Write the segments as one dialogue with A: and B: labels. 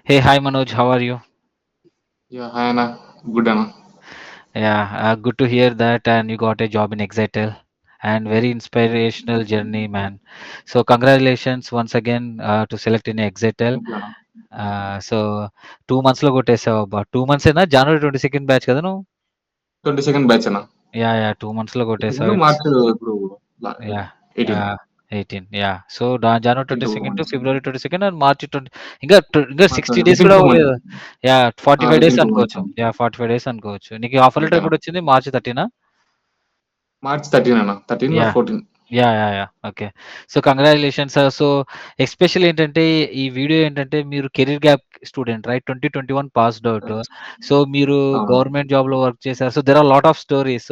A: Hey, hi Manoj, how are you?
B: Yeah, hi Anna. Good Anna.
A: Yeah, good to hear that, and you got a job in Exitel, and very inspirational journey, man. So congratulations once again to select in Exitel.
B: Thank you, Anna.
A: So 2 months లో కొట్టేసావు అబ్బా 2 months ఏనా జనవరి 22 batch కదా నువ్వు
B: 22nd batch అన్న.
A: Yeah 2 months లో కొట్టేసావు
B: 22
A: it's
B: March ఇప్పుడు
A: yeah
B: 18.
A: 18 so January twenty
B: 2
A: second two
B: months.
A: February 22 and March 20 ఇంకా
B: మార్చ్
A: 60 days
B: వితిన్
A: కూడా
B: 2 మంత్స్.
A: అవ్వలేదు యా 45 days
B: వితిన్ 2 మంత్స్
A: అనుకోవచ్చు
B: అన్న.
A: 45 days అనుకోవచ్చు నీకు ఆఫర్
B: అంతే
A: లెటర్
B: అన్న.
A: ఎప్పుడు వచ్చింది మార్చి 13.
B: మార్చ్ 13 అన్న. 13 or
A: yeah!
B: 14.
A: Okay. So, congratulations sir. So, especially ఏంటంటే, ఈ వీడియో ఏంటంటే, మీరు career gap student right? 2021 passed out. So, మీరు
B: అవును.
A: గవర్నమెంట్ జాబ్‌లో వర్క్ చేశారు. So, there are lot of stories.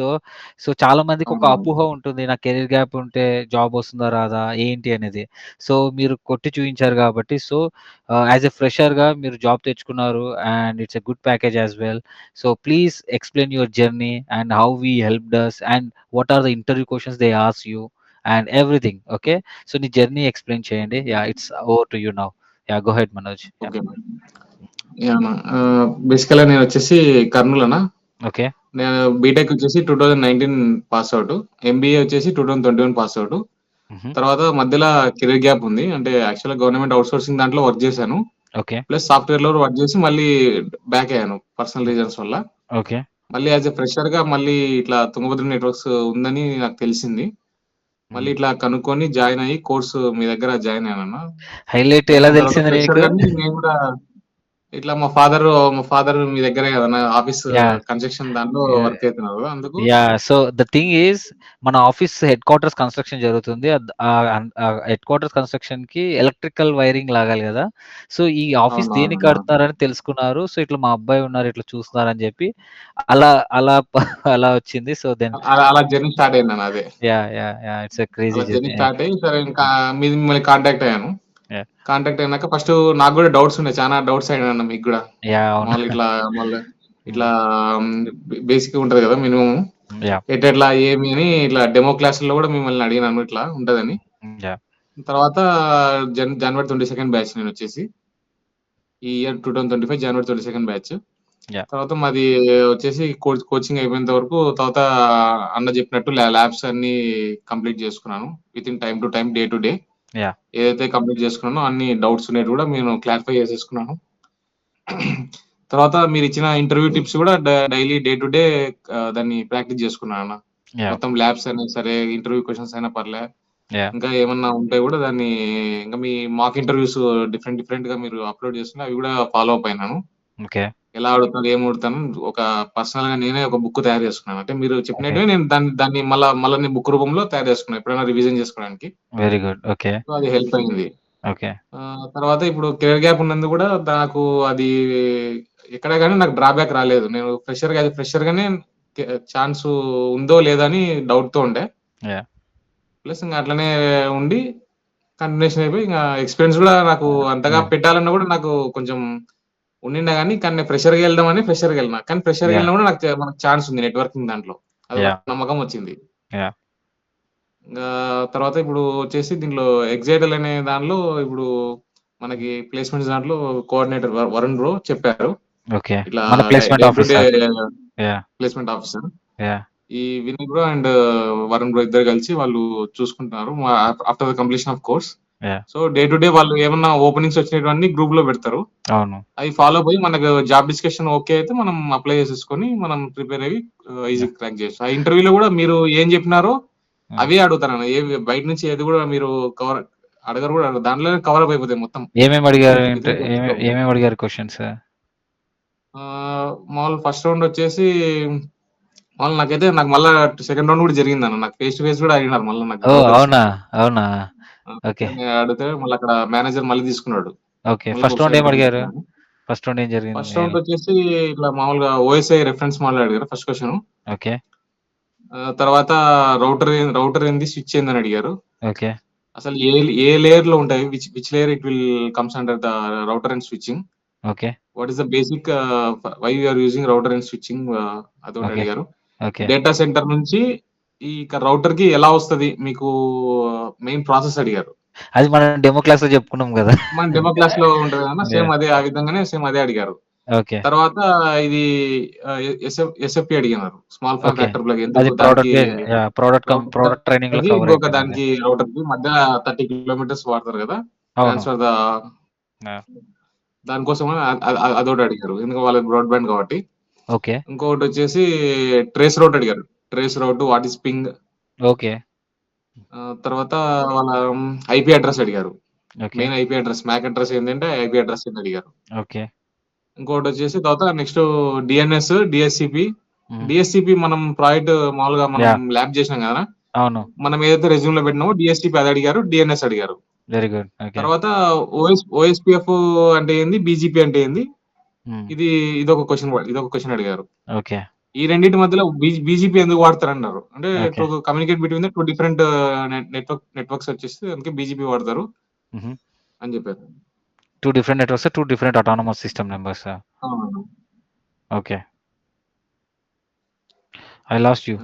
A: So, చాలా మందికి ఒక
B: అవునవును.
A: అపోహ ఉంటుంది. నాకు కెరీర్ గ్యాప్ ఉంటే జాబ్ వస్తుందా? రాదా? ఏంటి అనేది. సో, మీరు కొట్టి చూయించారు కాబట్టి, సో, యాస్ ఎ ఫ్రెషర్‌గా మీరు జాబ్ తెచ్చుకున్నారు and it's a good package as well. So, please explain your journey and how we helped us and what are the interview questions they ask you and everything. Okay. So, నీ journey explain చేయండి. It's over to you now. Go ahead Manoj.
B: Okay అన్న. Yeah! అన్న. బేసికల్‌గా నేనొచ్చేసి కర్నూల్ అన్న.
A: Okay.
B: నేను BTech వచ్చేసి 2019 pass out. MBA వచ్చేసి 2021 pass out.
A: హుహు.
B: తర్వాత మధ్యలో కెరీర్ గ్యాప్ ఉంది. అంటే యాక్చువల్‌గా గవర్నమెంట్ ఔట్‌సోర్సింగ్ దాంట్లో వర్క్ చేశాను.
A: ఓకే.
B: ప్లస్ సాఫ్ట్‌వేర్‌లో వర్క్ చేసి మళ్ళీ బ్యాక్ అయ్యాను పర్సనల్ రీజన్స్ వల్ల.
A: ఓకే.
B: మళ్ళీ యాస్ ఎ ఫ్రెషర్‌గా మళ్ళీ ఇట్లా తుంగభద్ర నెట్‌వర్క్స్ ఉందని నాకు తెలిసింది. మళ్ళీ
A: హ్మ్.
B: ఇట్లా కనుక్కొని జాయిన్ అయ్యి కోర్స్ మీ దగ్గర జాయిన్ అయ్యానన్న.
A: హైలైట్
B: జాయిన్
A: ఎలా
B: అయిన తర్వాత
A: తెలిసింది నీకు?
B: ఫ్రెషర్‌గానే నేను కూడా ఇట్లా మా ఫాదర్ మీ దగ్గరే కదన్న ఆఫీస్
A: యాహ్!
B: కన్స్ట్రక్షన్ దాంట్లో
A: యాహ్!
B: వర్క్ అయితున్నారు. అందుకు
A: సో, ద థింగ్ ఈస్ మన ఆఫీస్ హెడ్ క్వార్టర్స్ కన్‌స్ట్రక్షన్ జరుగుతుంది. హెడ్ క్వార్టర్స్ కన్‌స్ట్రక్షన్‌కి ఎలక్ట్రికల్ వైరింగ్ లాగాలి గదా! సో, ఈ ఆఫీస్ దేనికి
B: అవునవునన్న.
A: కడుతున్నారని తెలుసుకున్నారు. సో, ఇట్లా మా అబ్బాయి ఉన్నారు. ఇట్లా చూస్తున్నారని జెప్పి అలా అలా అలా వచ్చింది. సో, దెన్
B: అలా అలా జర్నీ స్టార్ట్ అయిందన్న అదే.
A: ఇట్స్ ఎ క్రేజీ
B: అలా జర్నీ
A: జర్నీ.
B: స్టార్ట్ అయ్యి సరే ఇంకా మిమ్మల్ని కాంటాక్ట్ అయ్యాను.
A: యాహ్!
B: కాంటాక్ట్ అయినాక ఫస్ట్ నాకు గూడా డౌట్స్ ఉన్నాయి. చానా డౌట్స్ అడిగానన్న మీకు గూడా.
A: అవును.
B: మాములుగా ఇట్లా మాములుగా ఇట్లా
A: హ్మ్.
B: హ్మ్, బేసిక్‌గా ఉంటది గదా! మినిమమ్.
A: యాహ్!
B: ఎటెట్లా ఏమి అని ఇట్లా డెమో క్లాసుల్లో గూడా మిమ్మల్ని అడిగినాను ఇట్లా ఉంటదని.
A: యాహ్!
B: తర్వాత జనవరి 22 బ్యాచ్ నేనొచ్చేసి. ఈ ఇయర్ 2025 జనవరి 22 బ్యాచ్.
A: యాహ్!
B: తర్వాత మాది వచ్చేసి కోచింగ్ అయిపోయేంత వరకు తర్వాత అన్న చెప్పినట్టు ల్యాబ్స్ అన్నీ కంప్లీట్ చేసుకున్నాను. Within time to time, day to day.
A: Yeah!
B: ఏదైతే కంప్లీట్ చేసుకున్నానో అన్ని డౌట్స్ ఉన్నటివి గూడా నేను క్లారిఫై చేసేసుకున్నాను. తర్వాత మీరిచ్చిన ఇంటర్వ్యూ టిప్స్ గూడా డైలీ డే టు డే దాన్ని ప్రాక్టీస్ చేసుకున్నానన్న.
A: యాహ్!
B: మొత్తం ల్యాబ్స్ అయినా సరే, ఇంటర్వ్యూ క్వెషన్స్ అయినా పర్లే.
A: యాహ్!
B: ఇంకా ఏమన్నా ఉంటే గూడా దాన్ని ఇంకా మీ మాక్ ఇంటర్వ్యూస్ డిఫరెంట్‌గా మీరు అప్‌లోడ్ చేస్తున్న అవి గూడా ఫాలో అప్ అయినాను.
A: ఓకే.
B: ఎలా అడుగుతున్నారు, ఏం అడుగుతాను ఒక పర్సనల్‌గా నేనే ఒక బుక్ తయారు చేసుకున్నాను. అంటే మీరు
A: ఓకే.
B: చెప్పినట్టుగా నేను దాన్ని మళ్ళా నేను బుక్ రూపంలో తయారు చేసుకున్నాను. ఎప్పుడైనా రివిజన్ చేసుకోవడానికి.
A: Very good. ఓకే.
B: సో, అది హెల్ప్ అయింది.
A: ఓకే.
B: తర్వాత ఇప్పుడు కెరీర్ గ్యాప్ ఉన్నందుకు గూడా నాకు అది ఎక్కడ గాని నాకు డ్రాబ్యాక్ రాలేదు. నేను ఫ్రెషర్‌గానే కె ఛాన్సు ఉందో లేదో అని డౌట్‌తో ఉండే.
A: యాహ్!
B: ప్లస్ ఇంగ అట్లనే ఉండి కంటిన్యూషన్ అయిపోయి ఇంగ ఎక్స్‌పీరియన్స్ గూడా నాకు అంతగా
A: యాహ్!
B: పెట్టాలన్నా గూడా నాకు కొంచెం ఉండిండే గానీ, కానీ నేను ఫ్రెషర్‌గా ఎళ్ళినా. కానీ
A: యాహ్!
B: ఫ్రెషర్‌గా గూడా మనకు ఛాన్స్ ఉంది నెట్వర్కింగ్ దాంట్లో. అదొక
A: యాహ్!
B: నమ్మకం వచ్చింది.
A: యాహ్!
B: ఇంగా తర్వాత ఇప్పుడు వచ్చేసి దీనిలో ఎక్సైటల్ అనే దానిలో ఇప్పుడు మనకి ప్లేస్‌మెంట్స్ దాంట్లో కోఆర్డినేటర్ వరుణ్ బ్రో చెప్పారు.
A: ఓకే.
B: ఇట్లా
A: మన placement
B: day to day
A: officer. Yeah!
B: Placement officer.
A: Yeah!
B: ఈ Vinay bro and Varun bro ఇద్దరు కలిసి వాళ్ళు చూసుకుంటున్నారు. After the completion of course.
A: Yeah!
B: So, day to day వాళ్ళు ఏమన్నా ఓపెనింగ్స్ వచ్చినటివన్నీ గ్రూప్‌లో పెడతారు.
A: అవును.
B: అయి ఫాలో అప్ అయ్యి మనకు జాబ్ డిస్కషన్ ఓకే అయితే మనం అప్లై చేసేసుకొని మనం ప్రిపేర్ అయ్యి
A: యాహ్!
B: ఈజీగా క్రాక్ చేయొచ్చు. ఆ ఇంటర్వ్యూలో గూడా మీరు ఏం చెప్పినారో
A: హ్మ్.
B: అవే అడుగుతారన్న. బయట నుంచి ఏది గూడా మీరు అడగరు గూడా అడగరు. దాంట్లోనే కవర్ అప్ అయిపోతాయి మొత్తం.
A: ఏమేమి అడిగారు?
B: వితిన్ సెకండ్స్‌లో.
A: ఏమేమి అడిగారు క్వెషన్స్?
B: మాములుగా ఫస్ట్ రౌండ్ వచ్చేసి నాకు మళ్ళా సెకండ్ రౌండ్ గూడా జరిగిందన్న. నాకు ఫేస్ టు ఫేస్ గూడా అడిగినారు మళ్ళా నాకు
A: ఓహ్!
B: డౌటొచ్చి.
A: అవునా? అవునా? ఓకే.
B: అట్లనే అడిగితే మళ్ళీ అక్కడ మేనేజర్ మళ్ళీ తీసుకున్నాడు.
A: ఓకే.
B: మళ్ళీ
A: ఫస్ట్ రౌండ్
B: ఇంకొకసారి
A: ఏమి
B: ఇంటర్వ్యూ
A: అడిగారు?
B: పెట్టినారు.
A: ఫస్ట్ రౌండ్ ఏం జరిగింది?
B: ఫస్ట్ రౌండ్ వచ్చేసి ఇట్లా మామూలుగా ఓఎస్ఐ రిఫరెన్స్ మోడల్ అడిగారు ఫస్ట్ క్వెషన్.
A: ఓకే.
B: తర్వాత రౌటర్ ఏంది? స్విచ్ ఏందని అడిగారు.
A: ఓకే.
B: అసలు ఏ లేయర్‌లో ఉంటాయి? Which layer it will comes under the router and switching.
A: Okay.
B: What is the basic why you are using router and switching అదొకటి
A: ఓకే.
B: అడిగారు.
A: ఓకే.
B: డేటా సెంటర్ నుంచి ఈ రౌటర్‌కి ఎలా వస్తది? మీకు మెయిన్ ప్రాసెస్ అడిగారు.
A: అది మనం డెమో క్లాస్‌లో చెప్పుకున్నాం గదా!
B: మన డెమో క్లాస్‌లో ఉంటది కదన్నా సేమ్
A: యాహ్!
B: అదే ఆ విధంగానే సేమ్ అదే అడిగారు.
A: ఓకే.
B: తర్వాత ఇది ఎస్ఎఫ్‌పి అడిగినారు. Small form
A: okay.
B: Factor plug
A: అది
B: ఎందుకు దానికి
A: ప్రోడక్ట్ బేస్ యాహ్! ప్రోడక్ట్ ట్రైనింగ్‌లో
B: రౌటర్‌కి
A: కవర్
B: ఇంకొక
A: అయిపోయింది అది.
B: దానికి రౌటర్‌కి మధ్య 30 కిలోమీటర్స్ వాడతారు గదా!
A: అవును.
B: Transfer the
A: yeah!
B: దానికోసమని అదొకటి అడిగారు. ఎందుకంటే వాళ్ళది బ్రాడ్‌బ్యాండ్ కాబట్టి.
A: ఓకే.
B: ఇంకొకటొచ్చేసి ట్రేస్ రౌట్ అడిగారు. Trace route what is ping
A: okay.
B: తర్వాత వాళ్ళ ఐపీ అడ్రెస్ అడిగారు.
A: Okay.
B: Main IP address. MAC address ఏందంటే ఐపీ అడ్రెస్ ఏంది అడిగారు.
A: ఓకే.
B: ఇంకోటొచ్చేసి తర్వాత నెక్స్ట్ డీఎన్ఎస్, డీహెచ్‌సిపి.
A: హ్మ్.
B: డీహెచ్‌సిపి మనం ప్రాజెక్ట్ మామూలుగా మనం
A: యాహ్!
B: ల్యాబ్ చేసినాం గదరా!
A: అవును.
B: మనం ఏదైతే రెజ్యూమ్‌లో పెట్టినామో డీహెచ్‌సిపి అది అడిగారు. డీఎన్ఎస్ అడిగారు.
A: Very good. ఓకే.
B: తర్వాత ఓఎస్‌పీఎఫ్ అంటే ఏంది? బీజీపీ అంటే ఏంది?
A: హ్మ్.
B: ఇది ఇదొక క్వెషన్ అడిగారు.
A: ఓకే.
B: ఈ రెండిటి మధ్యలో బీజీపీ ఎందుకు వాడతారన్నారు. అంటే
A: okay.
B: Communicate between the 2 different networks వచ్చేసి అందుకే బీజీపీ వాడతారు
A: హుహు.
B: అని చెప్పారు.
A: 2 different networks, 2 different autonomous system నంబర్సా?
B: అవునవును.
A: ఓకే. I lost you.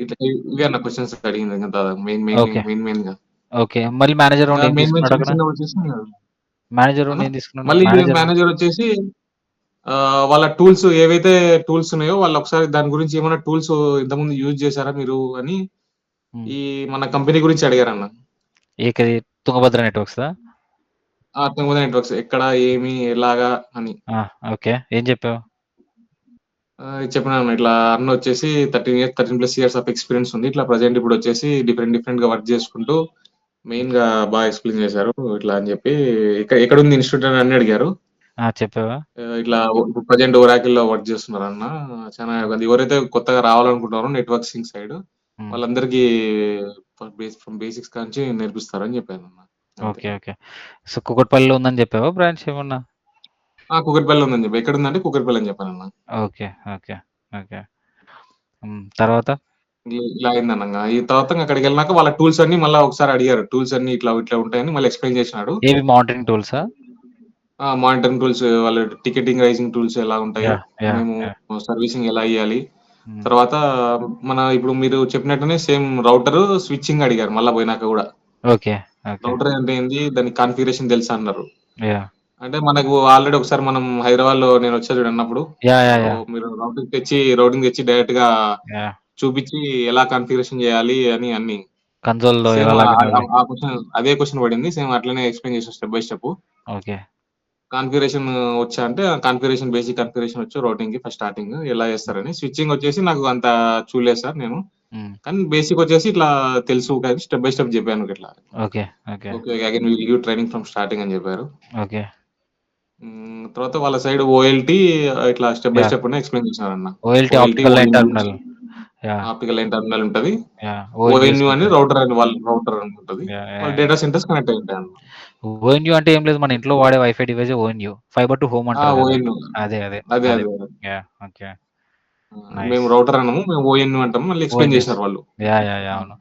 B: ఇట్లా ఇవే అన్న క్వెషన్స్ అడిగింది ఇంక దాదాపు
A: ఓకే.
B: మెయిన్‌గా.
A: ఓకే. మళ్ళీ మేనేజర్
B: ఇంగా
A: రౌండ్ ఏం
B: మెయిన్
A: తీసుకున్నాడక్కడ?
B: చిన్నవొచ్చేసి
A: మేనేజర్ రౌండ్
B: అన్న
A: ఏం తీసుకున్నాడు?
B: మళ్ళీ
A: మేనేజర్ రౌండ్
B: మేనేజర్ వచ్చేసి వాళ్ళ టూల్స్ ఏవైతే టూల్స్ ఉన్నాయో వాళ్ళు ఒకసారి దాని గురించి ఏమైనా టూల్స్ ఇంతకుముందు యూజ్ చేసారా మీరు అని
A: హ్మ్.
B: ఈ మన కంపెనీ గురించి అడిగారన్న.
A: ఏకది తుంగభద్ర నెట్వర్క్సా?
B: తుంగభద్ర నెట్వర్క్స్ ఎక్కడ, ఏమి, ఎలాగా అని.
A: ఆ! ఓకే. ఏం చెప్పావు?
B: చెప్పినాను ఇట్లా అన్నొచ్చేసి 13 ప్లస్ ఇయర్స్ ఆఫ్ ఎక్స్‌పీరియన్స్ ఉంది. ఇట్లా ప్రెజెంట్ ఇప్పుడొచ్చేసి డిఫరెంట్‌గా వర్క్ చేసుకుంటూ మెయిన్‌గా ఎక్స్‌ప్లెయిన్ చేశారు. ఇట్లా అని చెప్పి ఎక్కడుంది ఇన్‌స్టిట్యూట్ అని అన్నీ అడిగారు.
A: ఆ! చెప్పావా?
B: ఇట్లా ప్రెజెంట్ ఒరాకిల్‌లో వర్క్ చేస్తున్నారన్న. చానా ఎవరైతే కొత్తగా రావాలనుకుంటున్నారో నెట్వర్కింగ్ సైడ్
A: హ్మ్.
B: వాళ్ళందరికీ ఫ్రమ్ బేసిక్స్ కాంచి నేర్పిస్తారని చెప్పానన్న. అంతే.
A: ఓకే. ఓకే. సో, కూకట్పల్లిలో ఉందని చెప్పావా బ్రాంచ్ ఏమన్నా?
B: కూకట్పల్లిలో ఉందని చెప్పి. ఎక్కడుందంటే కూకట్పల్లి అని చెప్పానన్న.
A: ఓకే. ఓకే. ఓకే. హ్మ్. తర్వాత?
B: ఇలా అయిందనంగా. ఈ తర్వాత అక్కడికెళ్ళినాక వాళ్ళ టూల్స్ అన్నీ మళ్ళా ఒకసారి అడిగారు. టూల్స్ అన్నీ ఇట్లా ఉంటాయని మళ్ళీ ఎక్స్‌ప్లెయిన్ చేసినాడు.
A: ఏవి మానిటరింగ్ టూల్సా?
B: మానిటరింగ్ టూల్స్ వాళ్ళ టికెటింగ్, రైజింగ్ టూల్స్ ఎలా ఉంటాయో,
A: యాహ్! యాహ్!
B: మేము
A: యాహ్!
B: సర్వీసింగ్ ఎలా ఇయ్యాలి.
A: హ్మ్.
B: తర్వాత ఇప్పుడు మీరు చెప్పినట్టునే సేమ్ రౌటరు, స్విచ్చింగ్ అడిగారు మళ్ళా పోయినాక గూడా.
A: ఓకే. ఓకే.
B: రౌటర్ అంటే ఏంది? దాని కాన్ఫిగరేషన్ తెలుసా అన్నారు.
A: యాహ్!
B: అంటే మనకు ఆల్రెడీ ఒకసారి మనం హైదరాబాద్‌లో నేనొచ్చా చూడన్నప్పుడు
A: యాహ్! యాహ్! యాహ్!
B: మీరు రౌటింగ్ తెచ్చి డైరెక్ట్‌గా
A: యాహ్!
B: చూపిచ్చి ఎలా కాన్ఫిగరేషన్ చేయాలి అని అన్నీ.
A: కన్సోల్‌లో
B: సేమ్
A: ఎలా లాగిన్ అవ్వాలి?
B: ఆ క్వెషన్ అదే క్వెషన్ పడింది. సేమ్ అట్లనే ఎక్స్‌ప్లెయిన్ చేసారు step by step.
A: Okay.
B: Configuration వచ్చా అంటే బేసిక్ కాన్ఫిగరేషన్ వచ్చు రౌటింగ్‌కి ఫస్ట్ స్టార్టింగ్ ఎలా చేస్తారని. స్విచ్చింగ్ వచ్చేసి నాకు అంత చూడలేదు సార్ నేను.
A: హ్మ్.
B: కానీ బేసిక్ వచ్చేసి ఇట్లా తెలుసు కానీ స్టెప్ బై స్టెప్ చెప్పాను ఇట్లా.
A: Okay. Okay.
B: Okay. Again will give training from starting అని చెప్పారు.
A: ఓకే.
B: తర్వాత వాళ్ళ సైడ్ ఓఎల్‌టీ ఇట్లా step by
A: yeah!
B: Step explain చేశారన్న.
A: OLT
B: OLT,
A: optical line
B: ONU
A: terminal. Yeah!
B: Optical line terminal ఉంటది.
A: యాహ్! ఓఎన్యూస్
B: ఓఎన్యూ అని
A: ఉంటాయి.
B: రౌటర్ అని ఉంటది.
A: యాహ్!
B: వాళ్ళ
A: yeah! Yeah!
B: Data centres connect అయ్యి ఉంటాయన్న.
A: ఓఎన్యూ అంటే ఏం లేదు. మన ఇంట్లో వాడే వైఫై డివైసే ఓఎన్యూ. ఫైబర్ టు హోమ్ అంటారు గదా!
B: ఓఎన్యూ.
A: అదే. అదే.
B: అదే.
A: అదే.
B: అదే.
A: యాహ్! ఓకే.
B: మేము
A: నైస్.
B: రౌటర్ అనము. మేము ఓఎన్యూ అంటాము. మళ్ళీ ఎక్స్‌ప్లెయిన్
A: ఓఎన్యూస్.
B: చేసినారు వాళ్ళు.
A: యాహ్! యాహ్! యాహ్!
B: ఆ!
A: అవును.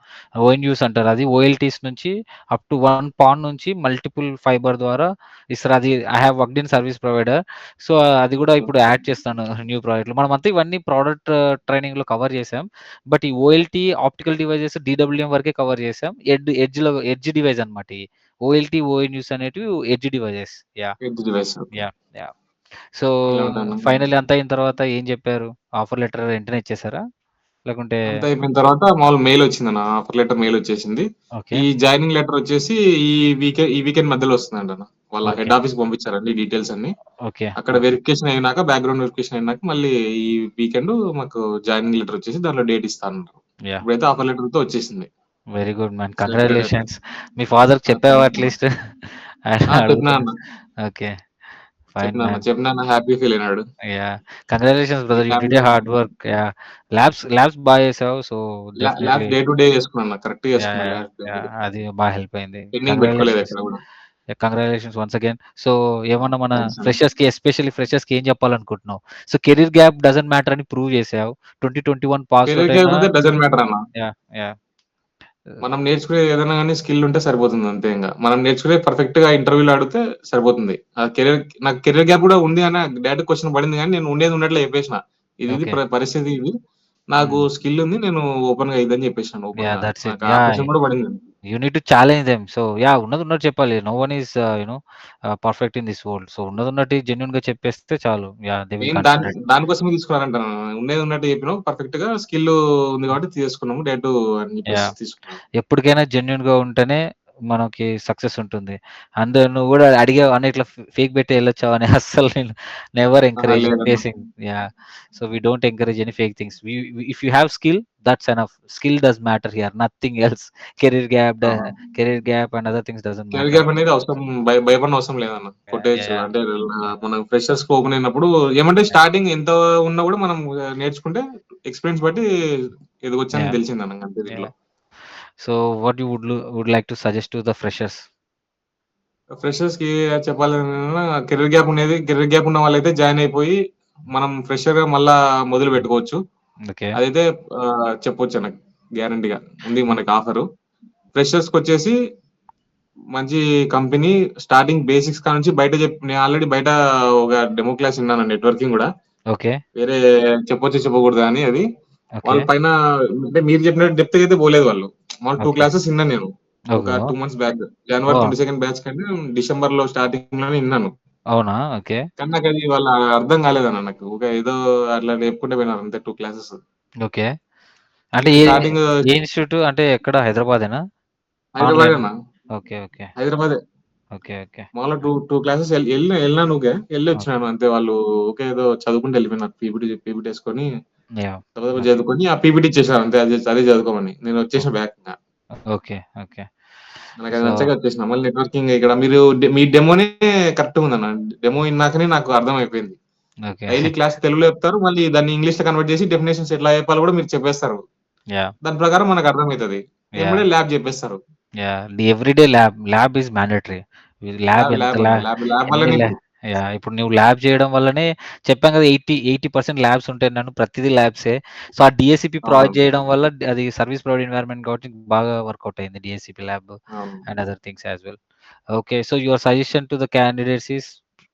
A: ఓఎన్యూస్ అంటారు. అది ఓఎల్టీస్ నుంచి అప్ టు 1 పాన్ నుంచి మల్టిపుల్ ఫైబర్ ద్వారా ఇస్తారు. అది I have worked in service provider. So, అది గూడా ఇప్పుడు
B: ఓకే.
A: యాడ్ చేస్తాను న్యూ ప్రాజెక్ట్‌లో. మనమంతా ఇవన్నీ ప్రొడక్ట్ ట్రైనింగ్‌లో కవర్ చేసాం. బట్ ఈ ఓఎల్టీ ఆప్టికల్ డివైసెస్ డీడబ్ల్యూఎం వరకే కవర్ చేసాం. ఎడ్జ్ డివైస్ అన్నమాట ఇయి. ఓఎల్టీ, ఓఎన్యూస్ అనేటివి edge devices. Yeah!
B: Edge device. Okay.
A: Yeah! Yeah! So,
B: ఇలా ఉంటాయన్న.
A: ఫైనల్లీ అంతా అయిన తర్వాత ఏం చెప్పారు? ఆఫర్ లెటర్ వెంటనే ఇచ్చేసారా? లేకుంటే
B: అంతా అయిపోయిన తర్వాత మామూలుగా మెయిల్ వచ్చిందన్న. ఆఫర్ లెటర్ మెయిల్ వచ్చేసింది.
A: ఓకే.
B: ఈ జాయినింగ్ లెటర్ వచ్చేసి ఈ వీకెండ్ మధ్యలో వస్తుందంటన్న. వాళ్ళ
A: ఓకే.
B: హెడ్ ఆఫీస్‌కి పంపించారండి డీటెయిల్స్ అన్నీ.
A: ఓకే.
B: అక్కడ
A: ఓకే.
B: వెరిఫికేషన్ అయినాక బ్యాక్‌గ్రౌండ్ వెరిఫికేషన్ అయినాక మళ్ళీ ఈ వీకెండ్ మాకు జాయినింగ్ లెటర్ వచ్చేసి దాంట్లో డేట్ ఇస్తా అన్నారు.
A: యాహ్!
B: ఇప్పుడైతే ఆఫర్ లెటర్‌తో వచ్చేసింది.
A: Very good man.
B: సెలెక్టెడ్ అని.
A: కంగ్రాచ్యులేషన్స్. మీ ఫాదర్‌కి చెప్పావా
B: థాంక్స్ అన్న.
A: అట్‌లీస్ట్? ఆయన
B: చెప్పినా
A: అడుగుతున్నా.
B: అన్న.
A: ఓకే. Fine man.
B: చెప్పినా అన్న హ్యాపీ ఫీల్ అయినాడు.
A: Yeah! Congratulations
B: me
A: brother. You did
B: family
A: a hard work. Yeah! Labs బా చేసావు. So,
B: labs
A: definitely
B: day to day చేసుకున్నా. కరెక్ట్‌గా
A: యాహ్!
B: చేసుకున్నా
A: yeah!
B: Labs day to
A: yeah!
B: Day.
A: అది బా హెల్ప్ అయింది.
B: పెండింగ్ పెట్టుకోలేదు
A: కంగ్రాచ్యులేషన్స్.
B: ఎక్కడ గూడా.
A: Congratulations once again. సో, ఏమన్నా మన
B: థాంక్స్ అన్న.
A: ఎస్పెషల్లీ ఫ్రెషర్స్‌కి ఏం చెప్పాలనుకుంటున్నావు? So, career gap doesn't matter అని ప్రూవ్ చేసావు. 2021 పాస్ ఔట్
B: కెరీర్
A: అయినా
B: కాకపోతే డజంట్ మ్యాటర్ అన్న.
A: యాహ్! యాహ్!
B: మనం నేర్చుకునేది ఏదైనా గాని స్కిల్ ఉంటే సరిపోతుంది అంతే ఇంగ. మనం నేర్చుకునేది పర్ఫెక్ట్‌గా ఇంటర్వ్యూలో అడిగితే సరిపోతుంది. నాకు కెరీర్ గ్యాప్ గూడా ఉంది అని డైరెక్ట్ క్వెషన్ పడింది గానీ నేను ఉండేది ఉన్నట్లే చెప్పేసిన. ఇది
A: ఓకే.
B: పరిస్థితి ఇది. నాకు
A: హ్మ్.
B: స్కిల్ ఉంది. నేను ఓపెన్‌గా ఇదని చెప్పేసినాను
A: యాహ్!
B: ఓపెన్‌గా.
A: That's it.
B: నాకు ఆ
A: యాహ్!
B: క్వెషన్ గూడా పడింది.
A: You need to challenge them. So yeah! ఉన్నదున్నట్టు చెప్పాలి. No one is perfect in this world. So ఉన్నదున్నట్టు జెన్యూన్‌గా చెప్పేస్తే చాలు. Yeah! They will
B: main
A: consider it.
B: దానికోసమే తీసుకున్నారంట. ఉన్నది ఉన్నట్టు చెప్పినావు. పర్ఫెక్ట్‌గా స్కిల్ ఉంది
A: హ్మ్.
B: కాబట్టి తీసుకున్నాము. డేటు అని చెప్పేసి
A: యాహ్!
B: తీసుకున్నాను.
A: ఎప్పటికైనా జెన్యూన్‌గా ఉంటేనే మనకి సక్సెస్ ఉంటుంది. నువ్వు గూడా అడిగావు అన్న ఇట్లా ఫేక్ పెట్టి ఎళ్ళొచ్చావా అని అస్సలు నేను నెవర్
B: అహా!
A: ఎంకరేజ్
B: లేదన్న.
A: Facing. Yeah! So we don't encourage any fake things. If you have skill that's enough. Skill does matter here. Nothing else. Career gap డ
B: అవును.
A: Career gap and other things doesn't
B: career
A: matter.
B: Gap అనేది అవసరం భయపడనవసరం అవసరం లేదన్న.
A: Yeah!
B: కొట్టేయొచ్చు.
A: Yeah!
B: అంటే మనం ఫ్రెషర్స్‌కి ఓపెన్ అయినప్పుడు ఏమంటే
A: యాహ్!
B: స్టార్టింగ్ ఎంత ఉన్నా గూడా మనం నేర్చుకుంటే ఎక్స్‌పీరియన్స్ బట్టి ఎదగొచ్చని
A: యాహ్!
B: తెలిసిందన్న అంతే దీంట్లో.
A: Yeah! So what you would like to suggest to the freshers?
B: ఫ్రెషర్స్‌కి చెప్పాలన్నా కెరీర్ గ్యాప్ ఉన్న వాళ్ళైతే జాయిన్ అయిపోయి మనం ఫ్రెషర్‌గా మళ్ళా మొదలు పెట్టుకోవచ్చు.
A: ఓకే.
B: అదైతే చెప్పొచ్చన్న గ్యారంటీగా. ఉంది
A: హ్మ్.
B: మనకి ఆఫరు. ఫ్రెషర్స్‌కొచ్చేసి మంచి కంపెనీ స్టార్టింగ్ బేసిక్స్ కానుంచి నేను ఆల్రెడీ బయట ఒక డెమో క్లాస్ ఇన్నాను నెట్వర్కింగ్ గూడా.
A: ఓకే.
B: వేరే చెప్పొచ్చో చెప్పకూడదా అని అది.
A: ఓకే.
B: వాళ్ళ పైన అంటే మీరు చెప్పినట్టు డెప్త్‌గా అయితే పోలేదు వాళ్ళు. మాములు 2
A: ఓకే.
B: క్లాసెస్ ఇన్నాను నేను. ఒక
A: ఓహో!
B: 2 మంత్స్ బ్యాక్. జనవరి
A: ఓహ్!
B: 22 బ్యాచ్ కంటే డిసెంబర్‌లో స్టార్టింగ్‌లోనే ఇన్నాను.
A: అవునా? ఓకే.
B: కానీ నాకది వాళ్ళ అర్థం కాలేదన్న నాకు. ఏదో అట్లా చెప్పుకుంటూ పోయినారు అంతే 2 క్లాసెస్.
A: ఓకే. అంటే
B: నేను
A: ఏ
B: స్టార్టింగ్
A: ఏ ఇన్‌స్టిట్యూట్ అంటే ఎక్కడ హైదరాబాదేనా?
B: హైదరాబాదే
A: ఆన్‌లైన్.
B: అన్న.
A: ఓకే. ఓకే.
B: హైదరాబాదే.
A: ఓకే. ఓకే.
B: మామూలుగా 2 క్లాసెస్ ఎళ్ళినాను ఊకే.
A: ఓకే.
B: ఎళ్ళొచ్చినాను అంతే. వాళ్ళు ఊకే ఏదో చదువుకుంటూ ఎళ్ళిపోయినారు. పీపీటీయేసుకొని
A: యాహ్!
B: దబ దబ
A: ఓకే.
B: చదువుకొని ఆ పీపీటీ ఇచ్చేసారు అంతే. అదే చదువుకోమని. నేను వచ్చేసిన
A: ఓకే.
B: బ్యాక్ ఇంగ.
A: ఓకే. ఓకే.
B: నాకది
A: సో
B: నచ్చక వచ్చేసిన. మళ్ళీ నెట్వర్కింగ్ ఇక్కడ మీ డెమోనే కరెక్ట్‌గుందన్న. డెమో ఇన్నాకనే నాకు అర్థమైపోయింది.
A: ఓకే.
B: డైలీ క్లాస్ తెలుగులో చెప్తారు. మళ్ళీ దాన్ని ఇంగ్లీష్‌లో కన్వర్ట్ చేసి డెఫినిషన్స్ ఎట్లా చెప్పాలో కూడా మీరు చెప్పేస్తారు.
A: యాహ్!
B: దాని ప్రకారం మనకు అర్థమైతది.
A: యాహ్!
B: ఎమ్మడే ల్యాబ్ చెప్పేస్తారు.
A: Yeah! The everyday lab is mandatory. Lab ఎంత
B: ల్యాబ్ అన్న. ల్యాబ్
A: ఎన్ని
B: వల్లనే
A: ల్యా
B: ఇప్పుడు.
A: యాహ్! ఇప్పుడు నువ్వు ల్యాబ్ చేయడం వల్లనే చెప్పాం కదా! 80% ల్యాబ్స్ ఉంటాయి నన్ను ప్రతిది ల్యాబ్సే. సో, ఆ డీఎస్‌సీపీ ప్రొవైడ్
B: అవునవును.
A: చేయడం వల్ల అది సర్విస్ ప్రొవైడ్ ఎన్వైర్న్‌మెంట్ కాబట్టి బాగా వర్కౌట్ అయింది డీఎస్‌సీపీ ల్యాబ్
B: అవును.
A: And other things as well. Okay. So, your suggestion to the candidates is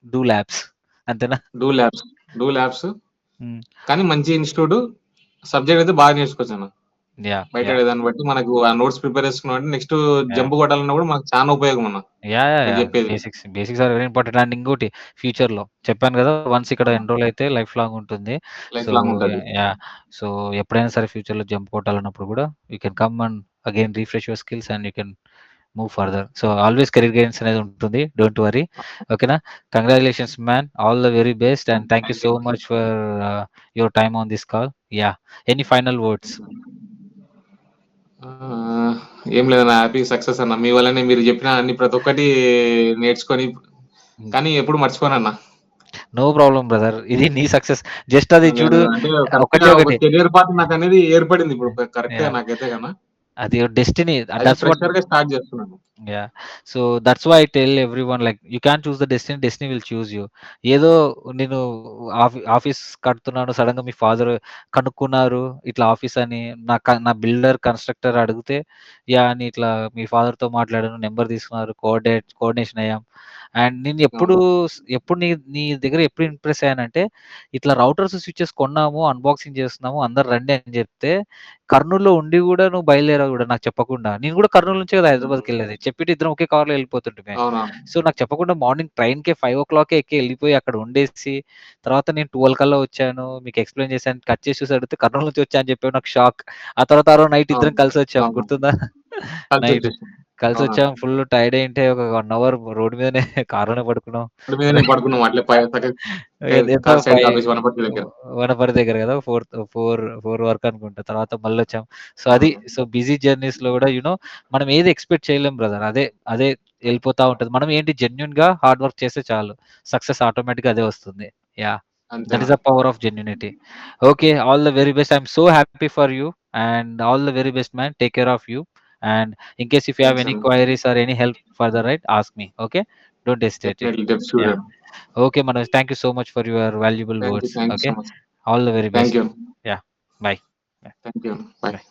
A: do labs అంతేనా?
B: Do labs. Do labs.
A: Hmm.
B: కానీ మంచి ఇన్‌స్టిట్యూట్. సబ్జెక్ట్ అయితే బాగా నేర్చుకోవచ్చన్న.
A: యాహ్!
B: బయట
A: యాహ్!
B: దాన్ని బట్టి మనకు ఆ నోట్స్ ప్రిపేర్ చేసుకున్నామంటే నెక్స్ట్
A: యాహ్!
B: జంప్ కొట్టాలన్నా కూడా మనకు చానా ఉపయోగం అన్న.
A: యాహ్! యాహ్!
B: మీరు
A: యాహ్!
B: చెప్పేది.
A: Basics are very important. And ఇంకోటి ఫ్యూచర్‌లో చెప్పాను గదా! వన్స్ ఇక్కడ
B: ఆ!
A: ఎన్రోల్ అయితే లైఫ్ లాంగ్ ఉంటుంది. సో,
B: లైఫ్ లాంగ్ ఉంటది.
A: యాహ్! సో, ఎప్పుడైనా సరే ఫ్యూచర్‌లో జంప్ కొట్టాలన్నప్పుడు గూడా you can come and again refresh your skills and you can move further. So, always career guidance అనేది ఉంటుంది. Don't worry. ఓకేనా? Congratulations man. All the very best and thank you
B: thank
A: so
B: you.
A: Much for your time on this call. Yeah! Any final words?
B: ఏం లేదన్న happy success అన్న. మీ వల్లనే మీరు చెప్పిన అన్ని ప్రతి ఒక్కటి నేర్చుకొని
A: హ్మ్.
B: కానీ ఎప్పుడు మర్చిపోనన్న.
A: No problem brother. ఇది నీ సక్సెస్. జస్ట్ అది
B: నేను
A: చూడు
B: అంటే కరెక్ట్‌గా
A: ఒకటే
B: ఒక
A: ఒకటి.
B: కెరియర్ పాత్ నాకనేది ఏర్పడింది ఇప్పుడు కరెక్ట్‌గా
A: యాహ్!
B: నాకైతే గన.
A: అది destiny.
B: As a
A: that's what.
B: ఫ్రెషర్‌గా స్టార్ట్ చేస్తున్నాను.
A: Yeah! So, that's why I tell everyone like you can't choose the destiny, destiny will choose you. ఏదో నేను ఆఫీస్ కడుతున్నాను సడెన్‌గా మీ ఫాదర్ కనుక్కున్నారు. ఇట్లా ఆఫీస్ అని నా బిల్డర్, కన్‌స్ట్రక్టర్ అడిగితే యాహ్! అని ఇట్లా మీ ఫాదర్‌తో మాట్లాడాను. నంబర్ తీసుకున్నారు. కోఆర్డినేషన్ అయ్యాం. అండ్ నేను
B: అవును.
A: ఎప్పుడు నీ నీ దగ్గర ఎప్పుడు ఇంప్రెస్ అయ్యానంటే ఇట్లా రౌటర్స్, స్విచెస్ కొన్నాము, అన్బాక్సింగ్ చేస్తున్నాము. అందరూ రండి అని చెప్తే కర్నూల్‌లో ఉండి గూడా నువ్వు బయలుదేరావు గూడా నాకు చెప్పకుండా. నేను గూడా కర్నూల్ నుంచే గదా
B: హ్మ్.
A: హైదరాబాద్‌కెళ్ళేది. చెప్పిట్టు ఇద్దరం ఒకే కార్‌లో ఎళ్ళిపోతుంటిమి.
B: అవునవును.
A: సో, నాకు చెప్పకుండా మార్నింగ్ ట్రైన్‌కే 5:00కే ఎక్కి ఎళ్ళిపోయి అక్కడ ఉండేసి, తర్వాత నేను 12 కల్లా వచ్చాను. మీకు ఎక్స్‌ప్లెయిన్ చేశాను. కట్ చేసి చూసి అడిగితే కర్నూల్ నుంచి వచ్చా అని చెప్పావు. నాకు షాక్. ఆ తర్వాత ఆ రోజు నైట్ ఇద్దరం
B: అవును.
A: కలిసొచ్చాం.
B: అవును.
A: గుర్తుందా? నైట్
B: కలిసొచ్చేసాం. అవునవును.
A: కలిసొచ్చాం. ఫుల్ టైర్డ్ అయ్యుంటే ఒక 1 అవర్ రోడ్ మీదనే కార్‌లోనే పడుకున్నాం.
B: రోడ్డు మీదనే పడుకున్నాం అట్లే
A: ఎంత
B: కార్ సైడ్
A: 5
B: ఆపేసి వనపర్తి దగ్గర.
A: వనపర్తి దగ్గర గదా! 4 వరకు అనుకుంటా. తర్వాత మళ్ళొచ్చాం.
B: అవును.
A: సో, బిజీ జర్నీస్‌లో గూడా మనం ఏది ఎక్స్‌పెక్ట్ చేయలేం బ్రదర్. అదే ఎళ్ళిపోతా ఉంటది. మనం ఏంటి జెన్యూన్‌గా హార్డ్ వర్క్ చేస్తే చాలు. సక్సెస్ ఆటోమేటిక్‌గా అదే వస్తుంది. యాహ్! దట్ ఈస్
B: అంతేనన్న.
A: The power of genuinity. Okay. All the very best. I'm so happy for you and all the very best man. Take care of you. And in case if you have
B: thanks
A: any
B: అన్న.
A: Queries or any help further right ask me. Okay. Don't hesitate it.
B: Sure
A: yeah!
B: అన్న.
A: Okay, Manoj. Thank you so much for your valuable words.
B: Thank you
A: Okay.
B: So much.
A: All the very
B: thank
A: best.
B: You.
A: Yeah. Bye. Bye.
B: Thank you. By.
A: Bye.